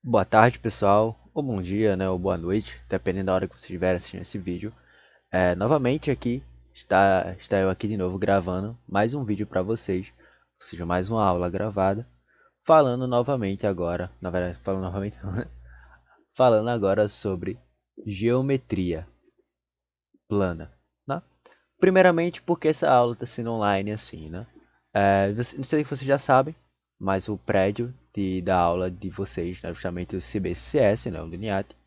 Boa tarde, pessoal, ou bom dia, né, ou boa noite, dependendo da hora que você estiver assistindo esse vídeo. Novamente aqui, está eu aqui de novo gravando mais um vídeo para vocês, ou seja, mais uma aula gravada, falando novamente agora, na verdade, falando novamente, não, né? Falando agora sobre geometria plana, né? Primeiramente, porque essa aula está sendo online assim, né? Não sei se vocês já sabem, mas o prédio da aula de vocês, né, justamente o CBCS, né, o do NIAT,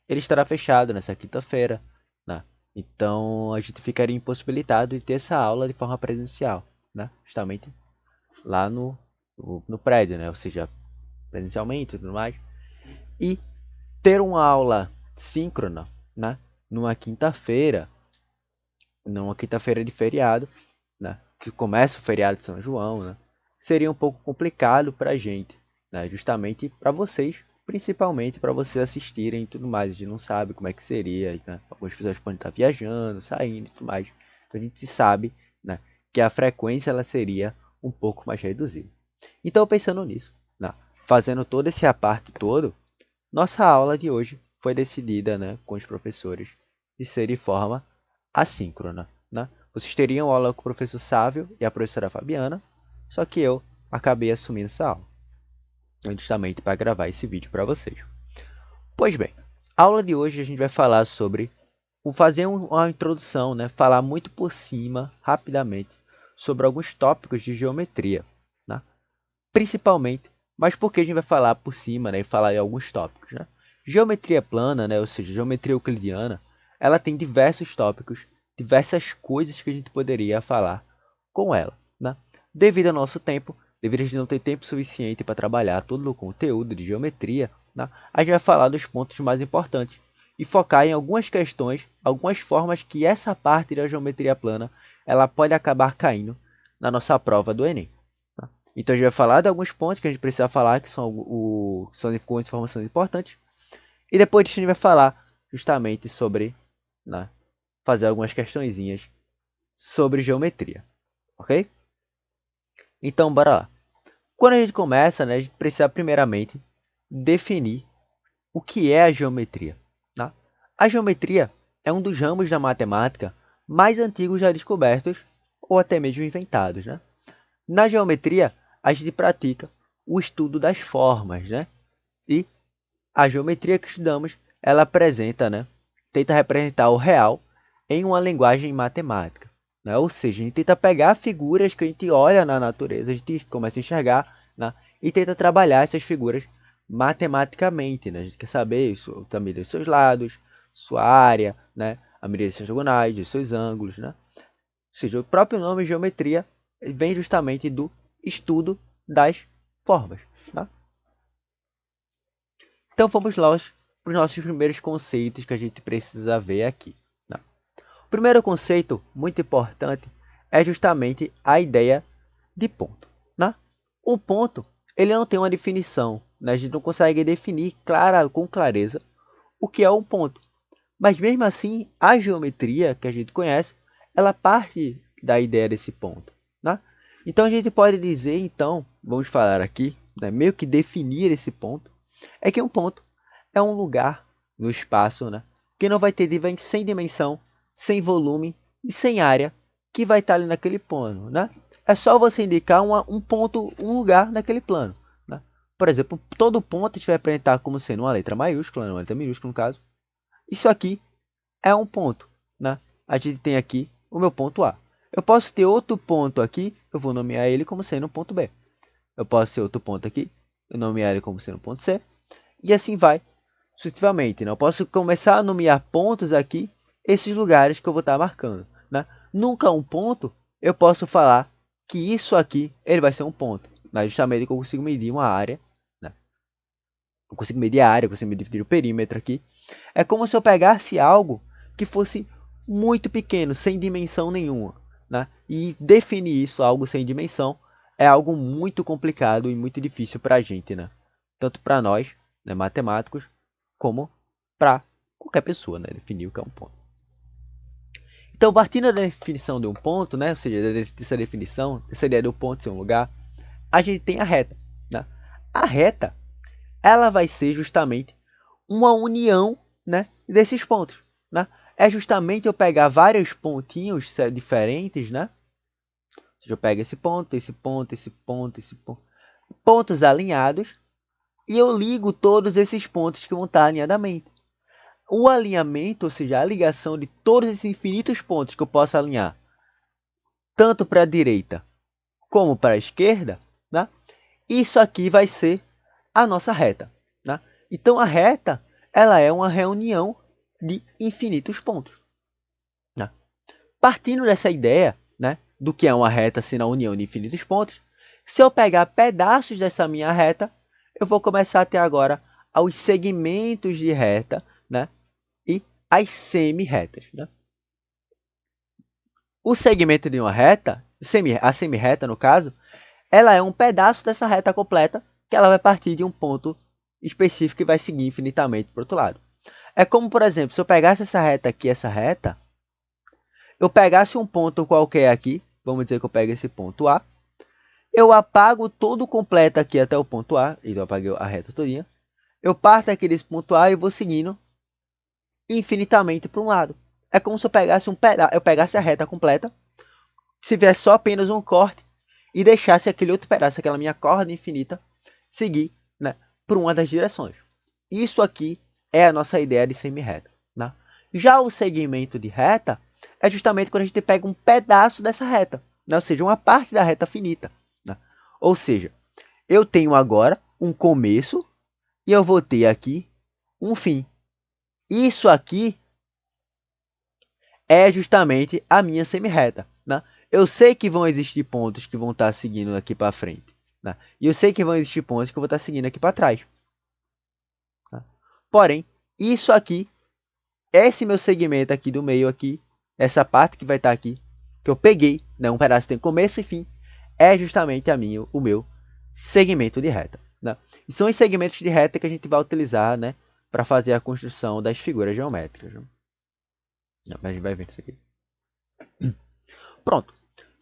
ele estará fechado nessa quinta-feira, né? Então a gente ficaria impossibilitado de ter essa aula de forma presencial, né? Justamente lá no prédio, né? Ou seja, presencialmente e tudo mais. E ter uma aula síncrona, né? Numa quinta-feira, numa quinta-feira de feriado, né? Que começa o feriado de São João, né? Seria um pouco complicado para a gente, né? Justamente para vocês, principalmente para vocês assistirem e tudo mais. A gente não sabe como é que seria, né? Algumas pessoas podem estar viajando, saindo e tudo mais. Então a gente sabe, né, que a frequência ela seria um pouco mais reduzida. Então pensando nisso, né, fazendo todo esse aparte todo, nossa aula de hoje foi decidida, né, com os professores de ser de forma assíncrona, né? Vocês teriam aula com o professor Sávio e a professora Fabiana, só que eu acabei assumindo essa aula, justamente para gravar esse vídeo para vocês. Pois bem, a aula de hoje a gente vai falar sobre fazer uma introdução, né? Falar muito por cima, rapidamente, sobre alguns tópicos de geometria, né? Principalmente, mas porque a gente vai falar por cima, né? E falar em alguns tópicos, né? Geometria plana, né? Ou seja, geometria euclidiana, ela tem diversos tópicos, diversas coisas que a gente poderia falar com ela, né? Devido ao nosso tempo, devido a gente não ter tempo suficiente para trabalhar todo o conteúdo de geometria, né? A gente vai falar dos pontos mais importantes e focar em algumas questões, algumas formas que essa parte da geometria plana ela pode acabar caindo na nossa prova do Enem. Então a gente vai falar de alguns pontos que a gente precisa falar, que são, são informações importantes. E depois a gente vai falar justamente sobre, né, fazer algumas questõezinhas sobre geometria. Ok? Então bora lá. Quando a gente começa, né, a gente precisa primeiramente definir o que é a geometria. Né? A geometria é um dos ramos da matemática mais antigos já descobertos ou até mesmo inventados. Né? Na geometria, a gente pratica o estudo das formas, né? E a geometria que estudamos, ela apresenta, né? Tenta representar o real em uma linguagem matemática, né? Ou seja, a gente tenta pegar figuras que a gente olha na natureza, a gente começa a enxergar, né? E tenta trabalhar essas figuras matematicamente, né? A gente quer saber isso, a medida dos seus lados, sua área, né? A medida dos seus diagonais, dos seus ângulos, né? Ou seja, o próprio nome geometria vem justamente do estudo das formas. Tá? Então vamos lá para os nossos primeiros conceitos que a gente precisa ver aqui. Tá? O primeiro conceito, muito importante, é justamente a ideia de ponto. Né? O ponto ele não tem uma definição. Né? A gente não consegue definir com clareza o que é um ponto. Mas mesmo assim, a geometria que a gente conhece, ela parte da ideia desse ponto. Né? Então a gente pode dizer, então, vamos falar aqui, né, meio que definir esse ponto, é que um ponto é um lugar no espaço, né, que não vai ter sem dimensão, sem volume e sem área, que vai estar ali naquele plano. Né? É só você indicar um ponto, um lugar naquele plano. Né? Por exemplo, todo ponto a gente vai apresentar como sendo uma letra maiúscula, uma letra minúscula no caso. Isso aqui é um ponto, né? A gente tem aqui o meu ponto A. Eu posso ter outro ponto aqui, eu vou nomear ele como sendo um ponto B. Eu posso ter outro ponto aqui, eu nomear ele como sendo um ponto C. E assim vai sucessivamente. Né? Eu posso começar a nomear pontos aqui, esses lugares que eu vou estar marcando. Né? Nunca um ponto, eu posso falar que isso aqui ele vai ser um ponto. Mas justamente que eu consigo medir uma área. Né? Eu consigo medir a área, eu consigo medir o perímetro aqui. É como se eu pegasse algo que fosse muito pequeno, sem dimensão nenhuma. Né? E definir isso, algo sem dimensão, é algo muito complicado e muito difícil para a gente. Né? Tanto para nós, né, matemáticos, como para qualquer pessoa, né? Definir o que é um ponto. Então, partindo da definição de um ponto, né? Ou seja, dessa definição, dessa ideia do ponto ser um lugar, a gente tem a reta. Né? A reta ela vai ser justamente uma união, né, desses pontos, né? É justamente eu pegar vários pontinhos diferentes, né? Eu pego esse ponto, esse ponto, esse ponto, esse ponto, pontos alinhados, e eu ligo todos esses pontos que vão estar alinhadamente. O alinhamento, ou seja, a ligação de todos esses infinitos pontos que eu posso alinhar, tanto para a direita como para a esquerda, né? Isso aqui vai ser a nossa reta, né? Então a reta, ela é uma reunião de infinitos pontos, né? Partindo dessa ideia, né, do que é uma reta sendo a união de infinitos pontos, se eu pegar pedaços dessa minha reta, eu vou começar a ter agora os segmentos de reta, né, e as semi-retas, né? O segmento de uma reta, a semi-reta no caso, ela é um pedaço dessa reta completa que ela vai partir de um ponto específico e vai seguir infinitamente para o outro lado. É como, por exemplo, se eu pegasse essa reta aqui, essa reta, eu pegasse um ponto qualquer aqui, vamos dizer que eu pego esse ponto A, eu apago todo completo aqui até o ponto A, então eu apaguei a reta todinha, eu parto aqui desse ponto A e vou seguindo infinitamente para um lado. É como se eu pegasse eu pegasse a reta completa, se tivesse só apenas um corte e deixasse aquele outro pedaço, aquela minha corda infinita, seguir, né, por uma das direções. Isso aqui é a nossa ideia de semi-reta, né? Já o segmento de reta é justamente quando a gente pega um pedaço dessa reta, né? Ou seja, uma parte da reta finita, né? Ou seja, eu tenho agora um começo e eu vou ter aqui um fim. Isso aqui é justamente a minha semi-reta, né? Eu sei que vão existir pontos que vão estar seguindo aqui para frente, né? E eu sei que vão existir pontos que eu vou estar seguindo aqui para trás, né? Porém, isso aqui, esse meu segmento aqui do meio aqui, essa parte que vai estar aqui, que eu peguei, né, um pedaço tem começo e fim, é justamente o meu segmento de reta, né? E são os segmentos de reta que a gente vai utilizar, né, para fazer a construção das figuras geométricas, né? A gente vai ver isso aqui. Pronto.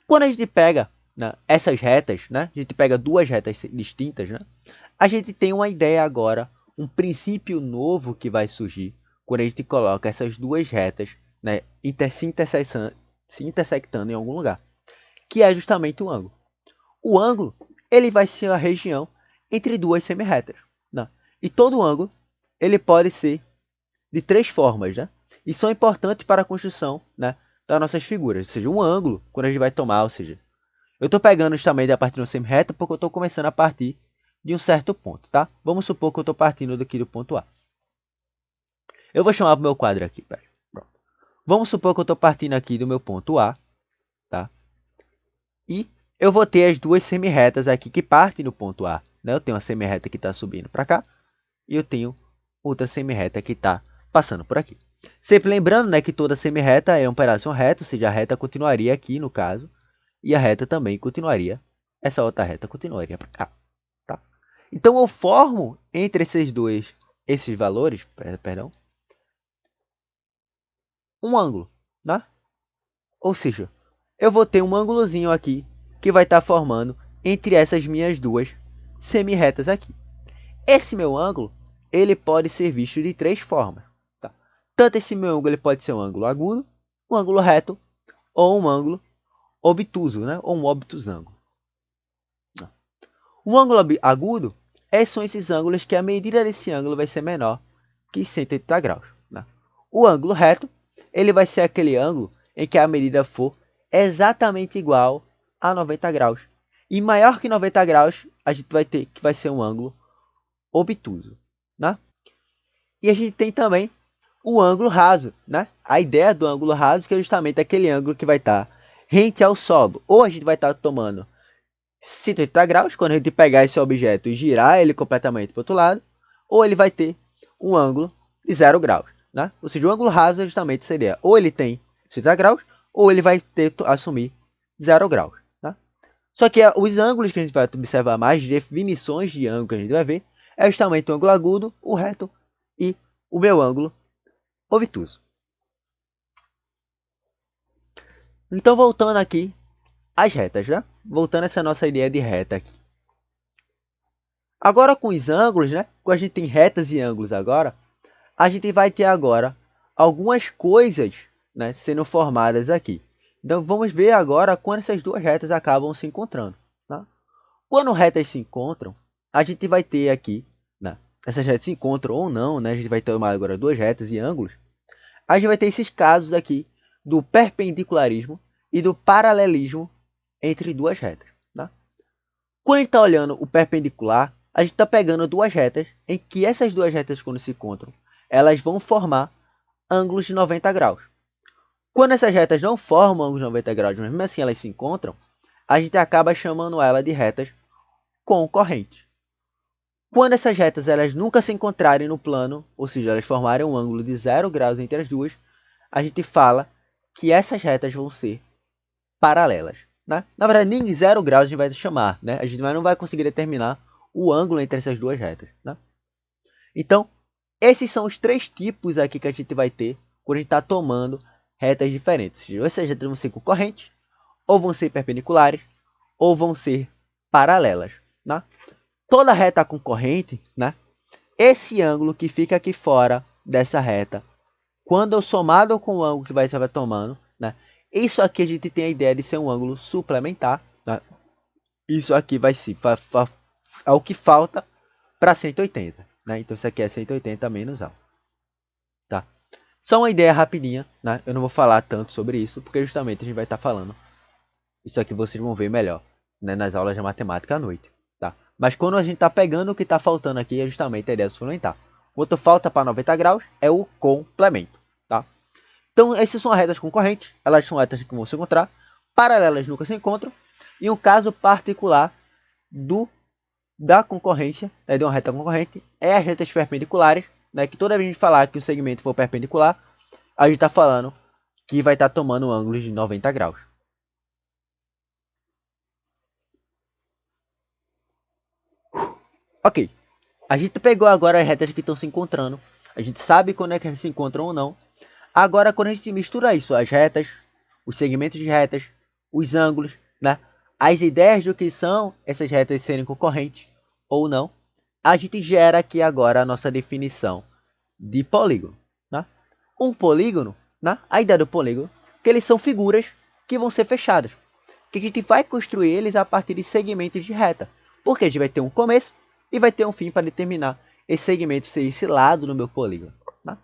Quando a gente pega, né, essas retas, né, a gente pega duas retas distintas, né, a gente tem uma ideia agora, um princípio novo que vai surgir quando a gente coloca essas duas retas, né, se intersectando em algum lugar, que é justamente o ângulo. O ângulo, ele vai ser a região entre duas semirretas, né? E todo ângulo, ele pode ser de três formas, né? E são importantes para a construção, né, das nossas figuras. Ou seja, um ângulo, quando a gente vai tomar, ou seja, eu estou pegando justamente a partir de uma semirreta porque eu estou começando a partir de um certo ponto, tá? Vamos supor que eu estou partindo daqui do ponto A. Eu vou chamar para o meu quadro aqui, pera. Pronto. Vamos supor que eu estou partindo aqui do meu ponto A, tá? E eu vou ter as duas semirretas aqui que partem do ponto A, né? Eu tenho uma semirreta que está subindo para cá e eu tenho outra semirreta que está passando por aqui. Sempre lembrando, né, que toda semirreta é um pedaço reto, ou seja, a reta continuaria aqui no caso, e a reta também continuaria, essa outra reta continuaria para cá, tá? Então eu formo entre esses valores, perdão, um ângulo, né? Ou seja, eu vou ter um ângulozinho aqui que vai estar formando entre essas minhas duas semirretas aqui. Esse meu ângulo, ele pode ser visto de três formas, tá? Tanto esse meu ângulo ele pode ser um ângulo agudo, um ângulo reto ou um ângulo obtuso, né? Ou um obtusângulo. Um ângulo agudo são esses ângulos que a medida desse ângulo vai ser menor que 180 graus, né? O ângulo reto, ele vai ser aquele ângulo em que a medida for exatamente igual a 90 graus. E maior que 90 graus, a gente vai ter que vai ser um ângulo obtuso, né? E a gente tem também o ângulo raso, né? A ideia do ângulo raso que é justamente aquele ângulo que vai estar rente ao solo. Ou a gente vai estar tomando 180 graus, quando a gente pegar esse objeto e girar ele completamente para o outro lado, ou ele vai ter um ângulo de 0 graus, né? Ou seja, o ângulo raso justamente seria, ou ele tem 180 graus, ou ele vai assumir 0 graus, né? Só que os ângulos que a gente vai observar mais, definições de ângulo que a gente vai ver, é justamente o ângulo agudo, o reto e o meu ângulo obtuso. Então, voltando aqui às retas, né? Voltando a essa nossa ideia de reta aqui. Agora com os ângulos, né? Quando a gente tem retas e ângulos agora, a gente vai ter agora algumas coisas, né, sendo formadas aqui. Então vamos ver agora quando essas duas retas acabam se encontrando. Tá? Quando retas se encontram, a gente vai ter aqui, né, essas retas se encontram ou não, né, a gente vai tomar agora duas retas e ângulos. A gente vai ter esses casos aqui do perpendicularismo e do paralelismo entre duas retas. Tá? Quando a gente está olhando o perpendicular, a gente está pegando duas retas em que essas duas retas, quando se encontram, elas vão formar ângulos de 90 graus. Quando essas retas não formam ângulos de 90 graus, mas mesmo assim elas se encontram, a gente acaba chamando ela de retas concorrentes. Quando essas retas elas nunca se encontrarem no plano, ou seja, elas formarem um ângulo de 0 graus entre as duas, a gente fala que essas retas vão ser paralelas. Né? Na verdade, nem 0 graus a gente vai chamar, né? A gente não vai conseguir determinar o ângulo entre essas duas retas. Né? Então, esses são os três tipos aqui que a gente vai ter quando a gente está tomando retas diferentes. Ou essas retas vão ser concorrentes, ou vão ser perpendiculares, ou vão ser paralelas. Né? Toda reta concorrente, né? Esse ângulo que fica aqui fora dessa reta, quando eu somado com o ângulo que vai estar tomando, né? Isso aqui a gente tem a ideia de ser um ângulo suplementar. Né? Isso aqui vai ser é o que falta para 180. Né? Então isso aqui é 180 menos A. Tá? Só uma ideia rapidinha. Né? Eu não vou falar tanto sobre isso, porque justamente a gente vai estar falando. Isso aqui vocês vão ver melhor, né? Nas aulas de matemática à noite. Tá? Mas quando a gente está pegando o que está faltando aqui, é justamente a ideia do suplementar. Quanto falta para 90 graus é o complemento. Tá? Então, essas são as retas concorrentes. Elas são retas que vão se encontrar. Paralelas nunca se encontram. E um caso particular da concorrência, né, de uma reta concorrente, é as retas perpendiculares. Né, que toda vez que a gente falar que o segmento for perpendicular, a gente está falando que vai estar tomando ângulos de 90 graus. Ok. A gente pegou agora as retas que estão se encontrando. A gente sabe quando é que elas se encontram ou não. Agora, quando a gente mistura isso, as retas, os segmentos de retas, os ângulos, né? As ideias do que são essas retas serem concorrentes ou não, a gente gera aqui agora a nossa definição de polígono. Né? Um polígono, né? A ideia do polígono, que eles são figuras que vão ser fechadas. Que a gente vai construir eles a partir de segmentos de reta. Porque a gente vai ter um começo e vai ter um fim para determinar esse segmento ser esse lado no meu polígono. Né?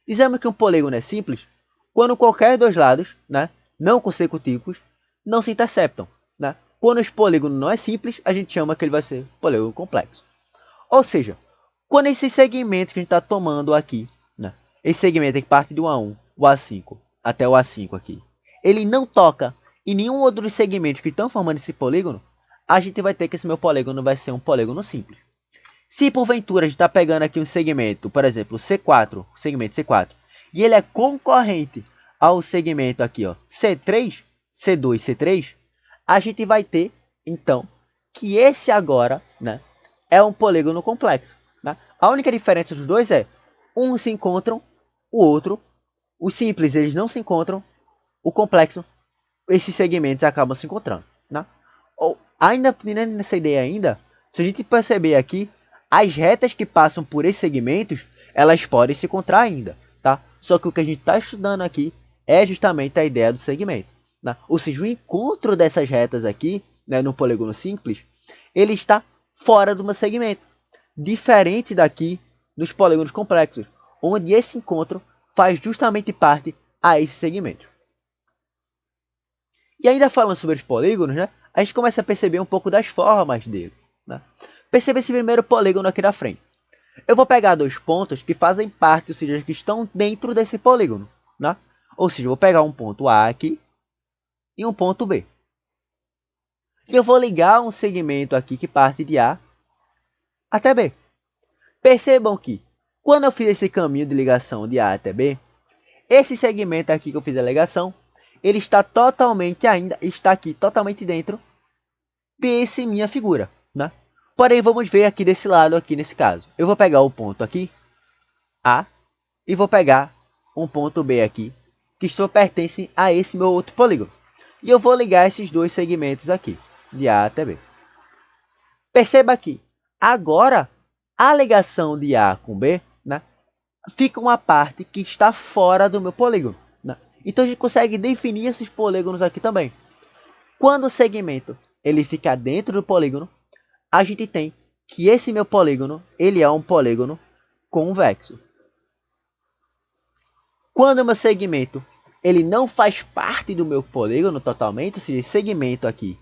Dizemos que um polígono é simples quando qualquer dois lados, né, não consecutivos, não se interceptam. Né? Quando esse polígono não é simples, a gente chama que ele vai ser polígono complexo. Ou seja, quando esse segmento que a gente está tomando aqui, né, esse segmento que parte do A1, o A5, até o A5 aqui, ele não toca em nenhum outro dos segmentos que estão formando esse polígono, a gente vai ter que esse meu polígono vai ser um polígono simples. Se porventura a gente está pegando aqui um segmento, por exemplo, C4, segmento C4, e ele é concorrente ao segmento aqui, ó, C3, C2, C3, a gente vai ter, então, que esse agora, né, é um polígono complexo. Né? A única diferença dos dois é, um se encontram, o outro, os simples eles não se encontram, o complexo, esses segmentos acabam se encontrando. Né? Ou, ainda nessa ideia ainda, se a gente perceber aqui, as retas que passam por esses segmentos, elas podem se encontrar ainda, tá? Só que o que a gente está estudando aqui é justamente a ideia do segmento. Né? Ou seja, o encontro dessas retas aqui, né, no polígono simples, ele está fora do meu segmento. Diferente daqui nos polígonos complexos, onde esse encontro faz justamente parte a esse segmento. E ainda falando sobre os polígonos, né, a gente começa a perceber um pouco das formas dele. Né? Perceba esse primeiro polígono aqui na frente. Eu vou pegar dois pontos que fazem parte, ou seja, que estão dentro desse polígono. Né? Ou seja, eu vou pegar um ponto A aqui e um ponto B. E eu vou ligar um segmento aqui que parte de A até B. Percebam que, quando eu fiz esse caminho de ligação de A até B, esse segmento aqui que eu fiz a ligação, ele está aqui totalmente dentro desse minha figura. Né? Porém, vamos ver aqui desse lado, aqui nesse caso. Eu vou pegar o ponto aqui, A, e vou pegar um ponto B aqui, que pertencem a esse meu outro polígono. E eu vou ligar esses dois segmentos aqui, de A até B. Perceba aqui, Agora, a ligação de A com B, né, fica uma parte que está fora do meu polígono, né? Então a gente consegue definir esses polígonos aqui também. Quando o segmento ele fica dentro do polígono, a gente tem que esse meu polígono ele é um polígono convexo. Quando o meu segmento ele não faz parte do meu polígono totalmente, ou seja, esse segmento aqui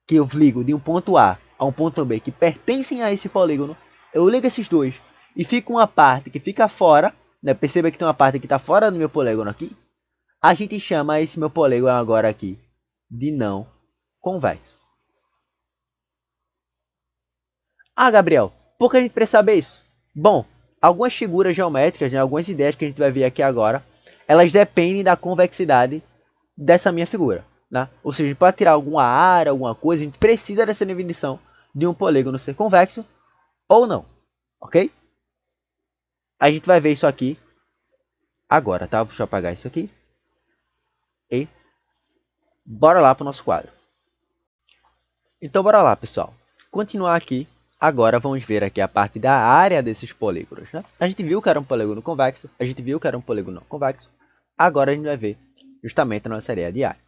que eu ligo de um ponto A a um ponto B que pertencem a esse polígono, eu ligo esses dois e fica uma parte que fica fora, né? Perceba que tem uma parte que está fora do meu polígono aqui. A gente chama esse meu polígono agora aqui de não convexo. Ah, Gabriel, por que a gente precisa saber isso? Bom, algumas figuras geométricas, né, algumas ideias que a gente vai ver aqui agora, elas dependem da convexidade dessa minha figura. Né? Ou seja, para tirar alguma área, alguma coisa, a gente precisa dessa definição de um polígono ser convexo ou não. Ok? A gente vai ver isso aqui agora, tá? Deixa eu apagar isso aqui. E bora lá para o nosso quadro. Então, bora lá, pessoal. Continuar aqui. Agora vamos ver aqui a parte da área desses polígonos. Né? A gente viu que era um polígono convexo. A gente viu que era um polígono não convexo. Agora a gente vai ver justamente a nossa ideia de área.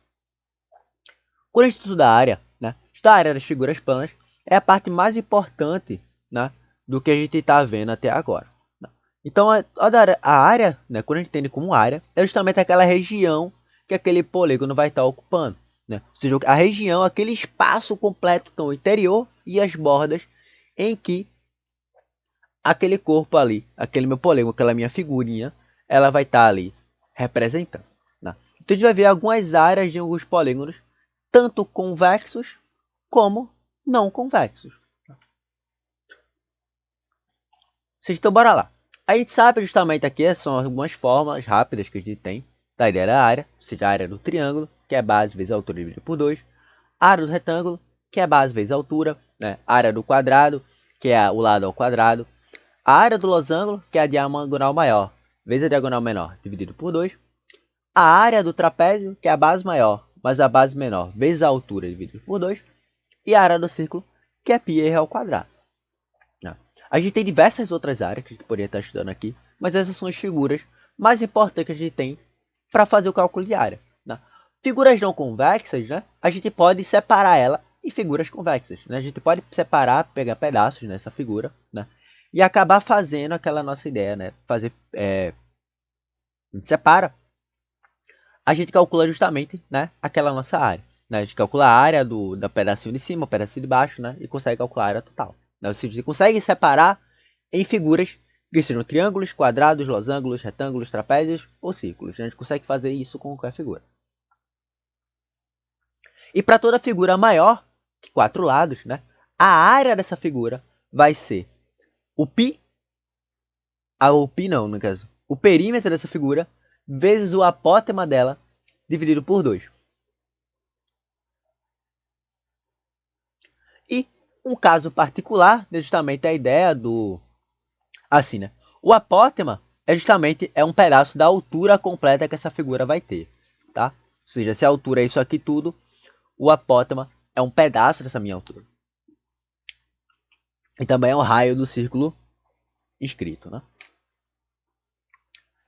Quando a gente estuda a área, né? Estudar a área das figuras planas é a parte mais importante, né, do que a gente está vendo até agora. Né? Então, a área, né, quando a gente entende como área, é justamente aquela região que aquele polígono vai estar ocupando. Né? Ou seja, a região, aquele espaço completo no interior e as bordas em que aquele corpo ali, aquele meu polígono, aquela minha figurinha, ela vai estar ali representando. Né? Então a gente vai ver algumas áreas de alguns polígonos, tanto convexos como não convexos. Então bora lá. A gente sabe justamente aqui, são algumas fórmulas rápidas que a gente tem da ideia da área, ou seja, a área do triângulo, que é base vezes altura dividido por 2, a área do retângulo, que é base vezes altura, né? A área do quadrado, que é o lado ao quadrado, a área do losango, que é a diagonal maior vezes a diagonal menor dividido por 2, a área do trapézio, que é a base maior mais a base menor vezes a altura dividido por 2, e a área do círculo, que é πr ao quadrado. A gente tem diversas outras áreas que a gente poderia estar estudando aqui, mas essas são as figuras mais importantes que a gente tem para fazer o cálculo de área. Né? Figuras não convexas, né? A gente pode separar ela em figuras convexas. Né? A gente pode separar, pegar pedaços nessa figura, né? E acabar fazendo aquela nossa ideia, né? Fazer, a gente separa, a gente calcula justamente, né, aquela nossa área. Né? A gente calcula a área do pedacinho de cima, o pedacinho de baixo, né? E consegue calcular a área total. Né? Ou seja, a gente consegue separar em figuras que sejam triângulos, quadrados, losangos, retângulos, trapézios ou círculos. A gente consegue fazer isso com qualquer figura. E para toda figura maior que 4 lados, né, a área dessa figura vai ser o π, o π não, no caso, o perímetro dessa figura vezes o apótema dela dividido por 2. E um caso particular é justamente a ideia do... Assim, né? O apótema é justamente um pedaço da altura completa que essa figura vai ter, tá? Ou seja, se a altura é isso aqui tudo, o apótema é um pedaço dessa minha altura. E também é o raio do círculo escrito, né?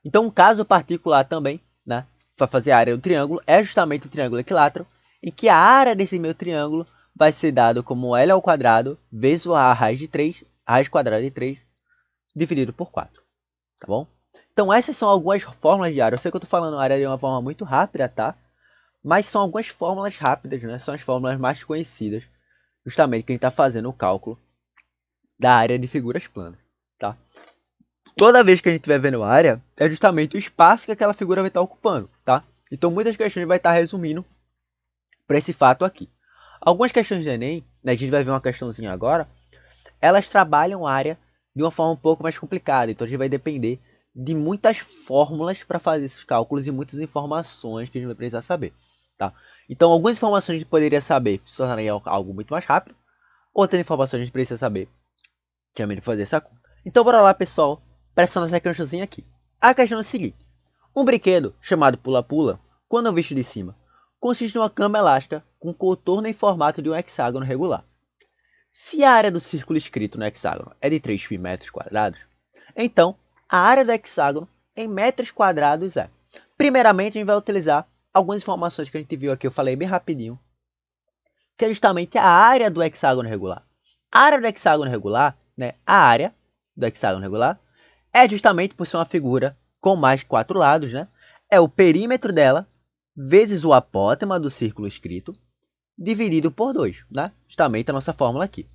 Então, um caso particular também, né, para fazer a área do triângulo, é justamente o triângulo equilátero, em que a área desse meu triângulo vai ser dado como L ao quadrado vezes a raiz de 3, raiz quadrada de 3, dividido por 4. Tá bom? Então, essas são algumas fórmulas de área. Eu sei que eu estou falando área de uma forma muito rápida, tá? Mas são algumas fórmulas rápidas, né? São as fórmulas mais conhecidas, justamente que a gente está fazendo o cálculo da área de figuras planas, tá? Toda vez que a gente estiver vendo área, é justamente o espaço que aquela figura vai estar ocupando, tá? Então, muitas questões vai estar resumindo para esse fato aqui. Algumas questões do Enem, né, a gente vai ver uma questãozinha agora, elas trabalham área de uma forma um pouco mais complicada. Então, a gente vai depender de muitas fórmulas para fazer esses cálculos e muitas informações que a gente vai precisar saber, tá? Então, algumas informações a gente poderia saber se tornaria algo muito mais rápido. Outras informações a gente precisa saber também de fazer essa conta. Então, bora lá, pessoal. Presta nossa questãozinha aqui. A questão é a seguinte. Um brinquedo chamado pula-pula, quando visto de cima, consiste em uma cama elástica com contorno em formato de um hexágono regular. Se a área do círculo escrito no hexágono é de 3π metros quadrados, então a área do hexágono em metros quadrados é. Primeiramente, a gente vai utilizar algumas informações que a gente viu aqui, eu falei bem rapidinho, que é justamente a área do hexágono regular. A área do hexágono regular, né, a área do hexágono regular, é justamente por ser uma figura com mais 4 lados, né, é o perímetro dela vezes o apótema do círculo escrito, dividido por 2, né? Justamente a nossa fórmula aqui.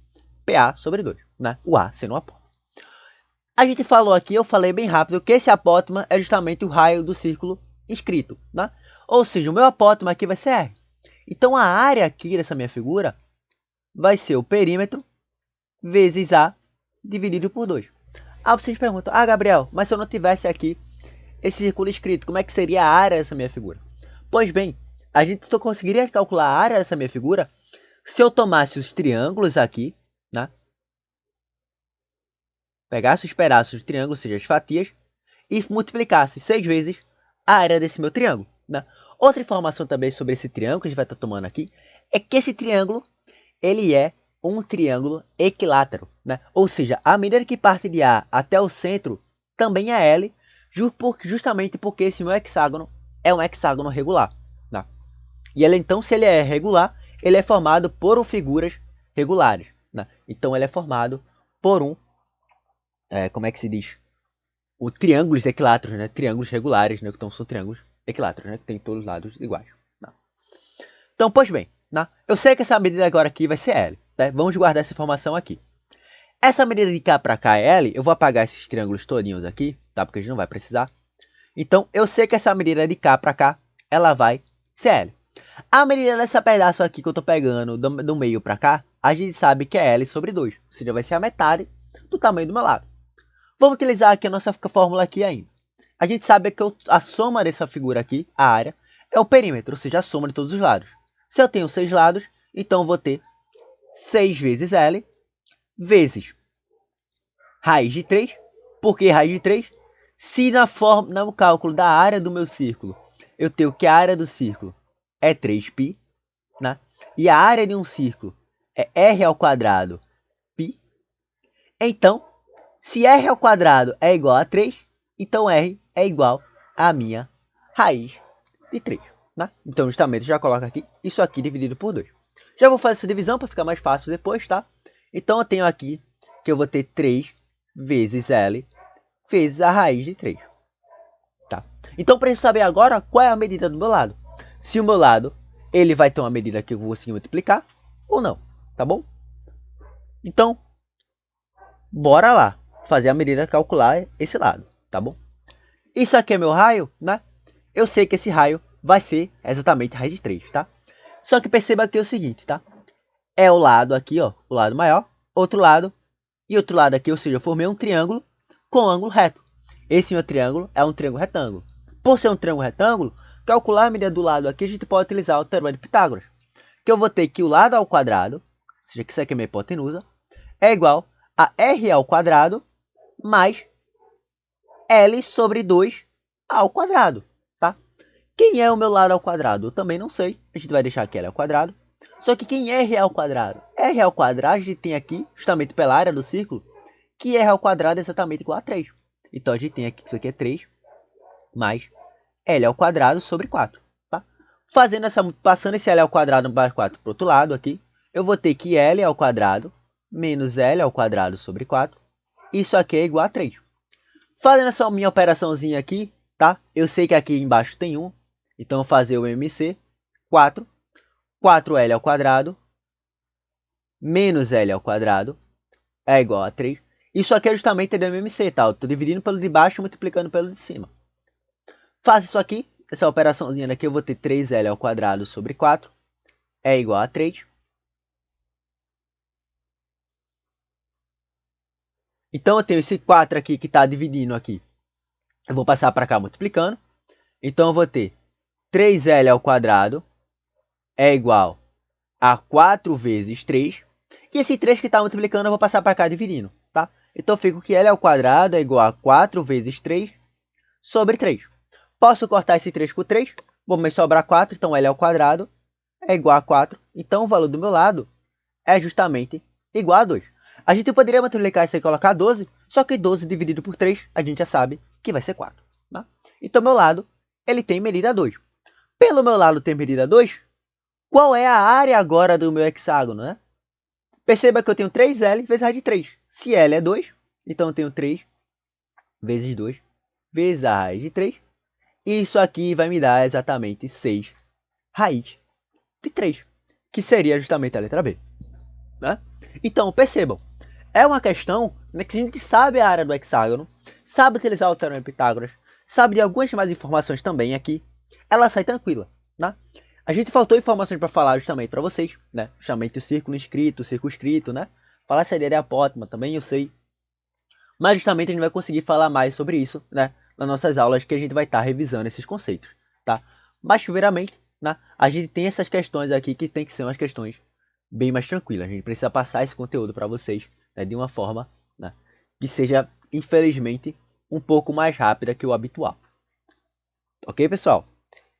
PA sobre 2, né? O A sendo o apótema. A gente falou aqui, eu falei bem rápido, que esse apótema é justamente o raio do círculo escrito, né? Ou seja, o meu apótema aqui vai ser R. Então, a área aqui dessa minha figura vai ser o perímetro vezes A dividido por 2. Aí vocês perguntam, Gabriel, mas se eu não tivesse aqui esse círculo escrito, como é que seria a área dessa minha figura? Pois bem, a gente só conseguiria calcular a área dessa minha figura se eu tomasse os triângulos aqui, né? Pegasse os pedaços do triângulo, ou seja, as fatias, e multiplicasse 6 vezes a área desse meu triângulo, né? Outra informação também sobre esse triângulo que a gente vai estar tomando aqui é que esse triângulo, ele é um triângulo equilátero, né? Ou seja, a medida que parte de A até o centro também é L, justamente porque esse meu hexágono é um hexágono regular, né? E ele, então, se ele é regular, ele é formado por figuras regulares, né? Então, ele é formado por como é que se diz? O triângulos equiláteros, né? Triângulos regulares, né? Então, são triângulos equiláteros, né? Que tem todos os lados iguais, né? Então, pois bem, né? Eu sei que essa medida agora aqui vai ser L, né? Vamos guardar essa informação aqui. Essa medida de cá para cá é L, eu vou apagar esses triângulos todinhos aqui, tá? Porque a gente não vai precisar. Então, eu sei que essa medida de cá para cá, ela vai ser L. A medida desse pedaço aqui que eu tô pegando do meio para cá, a gente sabe que é L sobre 2. Ou seja, vai ser a metade do tamanho do meu lado. Vamos utilizar aqui a nossa fórmula aqui ainda. A gente sabe que a soma dessa figura aqui, a área, é o perímetro, ou seja, a soma de todos os lados. Se eu tenho 6 lados, então eu vou ter 6 vezes L vezes raiz de 3. Por que raiz de 3? Se no cálculo da área do meu círculo, eu tenho que a área do círculo é 3π, né? E a área de um círculo é r ao quadrado π. Então, se r ao quadrado é igual a 3, então r é igual a minha raiz de 3. Né? Então, justamente, já coloco aqui isso aqui dividido por 2. Já vou fazer essa divisão para ficar mais fácil depois, tá? Então, eu tenho aqui que eu vou ter 3 vezes L vezes a raiz de 3. Tá? Então, para saber agora qual é a medida do meu lado. Se o meu lado ele vai ter uma medida que eu vou conseguir multiplicar ou não, tá bom? Então, bora lá fazer a medida, calcular esse lado, tá bom? Isso aqui é meu raio, né? Eu sei que esse raio vai ser exatamente raiz de 3, tá? Só que perceba aqui o seguinte, tá? É o lado aqui, ó, o lado maior, outro lado e outro lado aqui, ou seja, eu formei um triângulo com ângulo reto. Esse meu triângulo é um triângulo retângulo. Por ser um triângulo retângulo, calcular a medida do lado aqui, a gente pode utilizar o teorema de Pitágoras. Que eu vou ter que o lado ao quadrado, ou seja, que isso aqui é minha hipotenusa, é igual a r ao quadrado mais L sobre 2 ao quadrado, tá? Quem é o meu lado ao quadrado? Eu também não sei. A gente vai deixar aqui L ao quadrado. Só que quem é R ao quadrado? R ao quadrado a gente tem aqui, justamente pela área do círculo, que R ao quadrado é exatamente igual a 3. Então, a gente tem aqui que isso aqui é 3 mais L ao quadrado sobre 4. Tá? Passando esse L ao quadrado para 4 para o outro lado aqui, eu vou ter que L ao quadrado menos L ao quadrado sobre 4. Isso aqui é igual a 3. Fazendo essa minha operaçãozinha aqui, tá? Eu sei que aqui embaixo tem 1. Então, eu vou fazer o MC 4. 4L ao quadrado menos L ao quadrado é igual a 3. Isso aqui é justamente do MMC, tá? Eu estou dividindo pelo de baixo e multiplicando pelo de cima. Faço isso aqui, essa operaçãozinha daqui, eu vou ter 3L ao quadrado sobre 4 é igual a 3. Então, eu tenho esse 4 aqui que está dividindo aqui. Eu vou passar para cá multiplicando. Então, eu vou ter 3L ao quadrado é igual a 4 vezes 3. E esse 3 que está multiplicando, eu vou passar para cá dividindo, tá? Então, eu fico que L ao quadrado é igual a 4 vezes 3 sobre 3. Posso cortar esse 3 com 3. Vou me sobrar 4, então L ao quadrado é igual a 4. Então, o valor do meu lado é justamente igual a 2. A gente poderia multiplicar isso e colocar 12, só que 12 dividido por 3, a gente já sabe que vai ser 4. Tá? Então, meu lado, ele tem medida 2. Pelo meu lado tem medida 2, qual é a área agora do meu hexágono, né? Perceba que eu tenho 3L vezes raiz de 3. Se L é 2, então eu tenho 3 vezes 2 vezes a raiz de 3. E isso aqui vai me dar exatamente 6 raiz de 3, que seria justamente a letra B. Né? Então, percebam, é uma questão, né, que a gente sabe a área do hexágono, sabe utilizar o teorema de Pitágoras, sabe de algumas mais informações também aqui, ela sai tranquila. Né? A gente faltou informações para falar justamente para vocês, né? Justamente o círculo inscrito, o circunscrito, né? Falar se a ideia é apótema também, eu sei. Mas justamente a gente vai conseguir falar mais sobre isso, né? Nas nossas aulas que a gente vai estar revisando esses conceitos, tá? Mas primeiramente, né, a gente tem essas questões aqui que tem que ser umas questões bem mais tranquilas. A gente precisa passar esse conteúdo para vocês, né, de uma forma, né, que seja, infelizmente, um pouco mais rápida que o habitual. Ok, pessoal?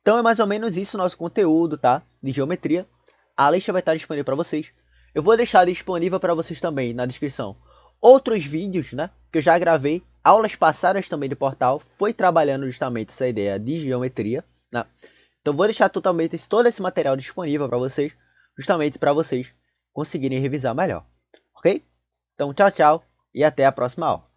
Então é mais ou menos isso o nosso conteúdo, tá? De geometria. A lista vai estar disponível para vocês. Eu vou deixar disponível para vocês também na descrição outros vídeos, né? Que eu já gravei. Aulas passadas também do portal. Foi trabalhando justamente essa ideia de geometria, né? Então vou deixar totalmente todo esse material disponível para vocês. Justamente para vocês conseguirem revisar melhor. Ok? Então tchau, tchau. E até a próxima aula.